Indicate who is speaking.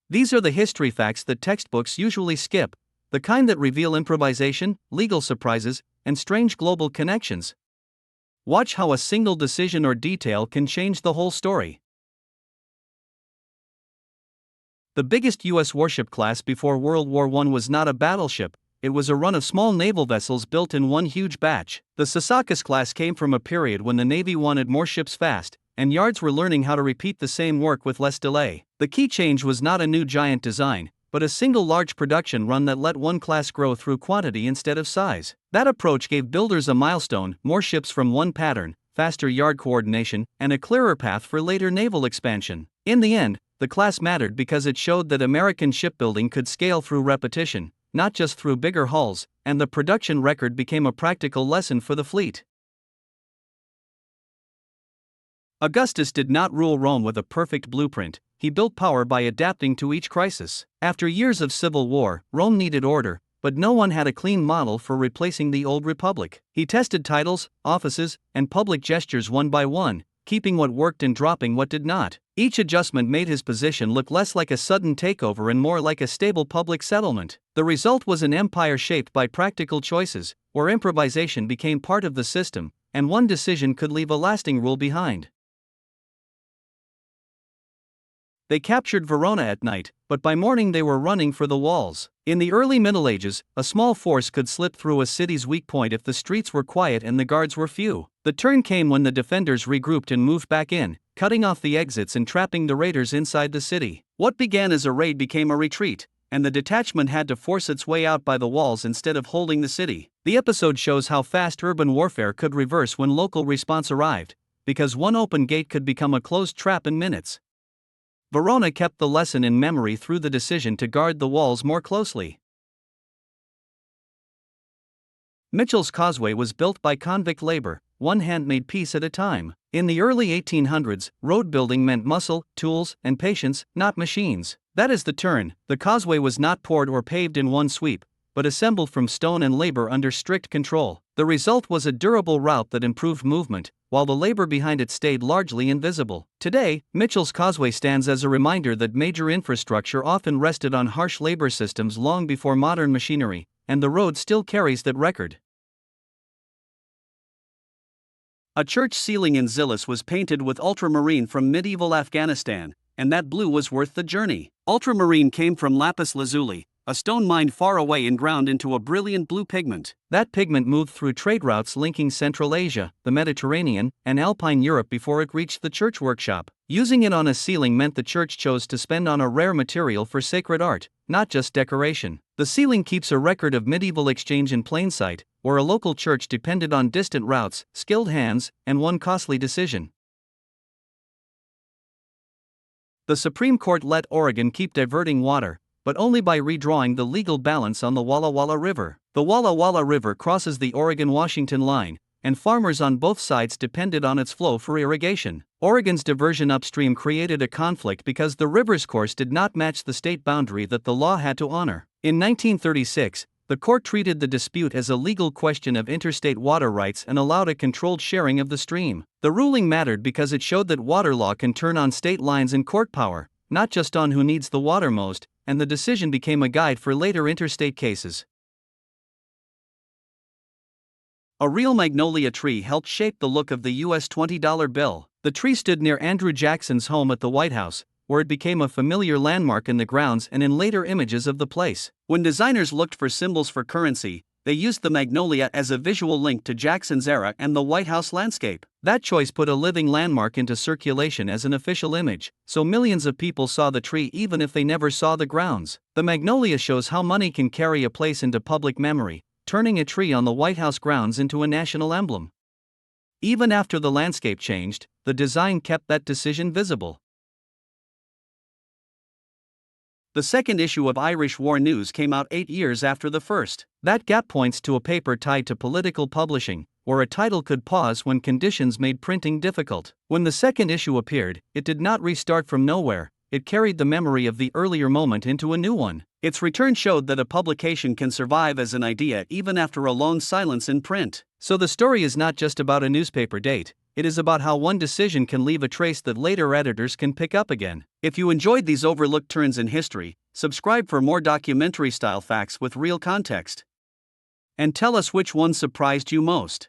Speaker 1: These are the history facts that textbooks usually skip, the kind that reveal improvisation, legal surprises, and strange global connections. Watch how a single decision or detail can change the whole story. The biggest U.S. warship class before World War I was not a battleship, it was a run of small naval vessels built in one huge batch. The Secaucus class came from a period when the Navy wanted more ships fast, and yards were learning how to repeat the same work with less delay. The key change was not a new giant design, but a single large production run that let one class grow through quantity instead of size. That approach gave builders a milestone, more ships from one pattern, faster yard coordination, and a clearer path for later naval expansion. In the end, the class mattered because it showed that American shipbuilding could scale through repetition, not just through bigger hulls, and the production record became a practical lesson for the fleet. Augustus did not rule Rome with a perfect blueprint. He built power by adapting to each crisis. After years of civil war, Rome needed order, but no one had a clean model for replacing the old republic. He tested titles, offices, and public gestures one by one, keeping what worked and dropping what did not. Each adjustment made his position look less like a sudden takeover and more like a stable public settlement. The result was an empire shaped by practical choices, where improvisation became part of the system, and one decision could leave a lasting rule behind. They captured Verona at night, but by morning they were running for the walls. In the early Middle Ages, a small force could slip through a city's weak point if the streets were quiet and the guards were few. The turn came when the defenders regrouped and moved back in, cutting off the exits and trapping the raiders inside the city. What began as a raid became a retreat, and the detachment had to force its way out by the walls instead of holding the city. The episode shows how fast urban warfare could reverse when local response arrived, because one open gate could become a closed trap in minutes. Verona kept the lesson in memory through the decision to guard the walls more closely. Mitchell's Causeway was built by convict labor, one handmade piece at a time. In the early 1800s, road building meant muscle, tools, and patience, not machines. That is the turn. The causeway was not poured or paved in one sweep, but assembled from stone and labor under strict control. The result was a durable route that improved movement, while the labor behind it stayed largely invisible. Today, Mitchell's Causeway stands as a reminder that major infrastructure often rested on harsh labor systems long before modern machinery, and the road still carries that record. A church ceiling in Zilis was painted with ultramarine from medieval Afghanistan, and that blue was worth the journey. Ultramarine came from lapis lazuli, a stone mined far away and ground into a brilliant blue pigment. That pigment moved through trade routes linking Central Asia, the Mediterranean, and Alpine Europe before it reached the church workshop. Using it on a ceiling meant the church chose to spend on a rare material for sacred art, not just decoration. The ceiling keeps a record of medieval exchange in plain sight, where a local church depended on distant routes, skilled hands, and one costly decision. The Supreme Court let Oregon keep diverting water, but only by redrawing the legal balance on the Walla Walla River. The Walla Walla River crosses the Oregon-Washington line, and farmers on both sides depended on its flow for irrigation. Oregon's diversion upstream created a conflict because the river's course did not match the state boundary that the law had to honor. In 1936, the court treated the dispute as a legal question of interstate water rights and allowed a controlled sharing of the stream. The ruling mattered because it showed that water law can turn on state lines and court power, not just on who needs the water most, and the decision became a guide for later interstate cases. A real magnolia tree helped shape the look of the U.S. $20 bill. The tree stood near Andrew Jackson's home at the White House, where it became a familiar landmark in the grounds and in later images of the place. When designers looked for symbols for currency, they used the magnolia as a visual link to Jackson's era and the White House landscape. That choice put a living landmark into circulation as an official image, so millions of people saw the tree even if they never saw the grounds. The magnolia shows how money can carry a place into public memory, turning a tree on the White House grounds into a national emblem. Even after the landscape changed, the design kept that decision visible. The second issue of Irish War News came out 8 years after the first. That gap points to a paper tied to political publishing, where a title could pause when conditions made printing difficult. When the second issue appeared, it did not restart from nowhere, it carried the memory of the earlier moment into a new one. Its return showed that a publication can survive as an idea even after a long silence in print. So the story is not just about a newspaper date, it is about how one decision can leave a trace that later editors can pick up again. If you enjoyed these overlooked turns in history, subscribe for more documentary style facts with real context. And tell us which one surprised you most.